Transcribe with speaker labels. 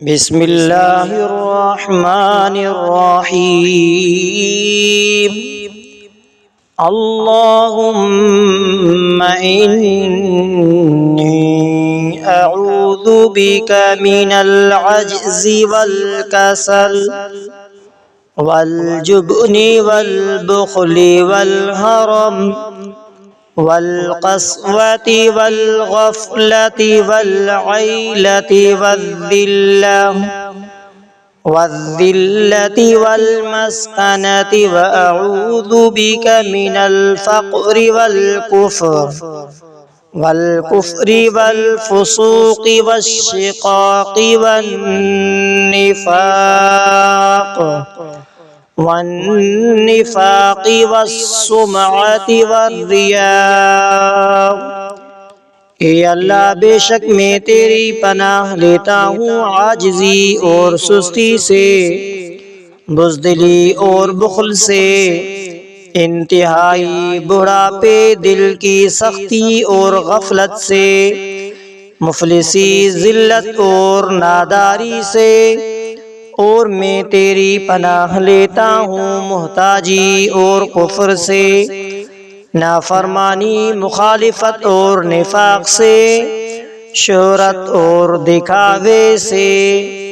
Speaker 1: बिस्मिल्लाहिर्रहमानिर्रहीम। अल्लाहुम्मा इन्नी अऊज़ु बिका मिनल अज्ज़ि वल कसल वल जुब्नि वल बुख़्लि वल हरम वल क़स्वति वल गफ़लति वल ऐलति वज़्ज़िल्लति वल मस्कनति व अऊज़ु बिका मिनल फ़क़्रि वल कुफ़्रि वल फ़ुसूक़ि वश्शिक़ाक़ि वन्निफ़ाक़ि वस्सुमअति वर्रियाअ। ए अल्लाह, बेशक मैं तेरी पनाह लेता हूँ आजिज़ी और सुस्ती से, बुज़दिली और बुख़्ल से, इंतहाई बुढ़ापे, दिल की सख्ती और गफलत से, मुफलिसी, जिल्लत और नादारी से। और मैं तेरी पनाह लेता हूँ मुहताजी और कुफ्र से, नाफरमानी, मुखालिफत और निफाक से, शोहरत और दिखावे से।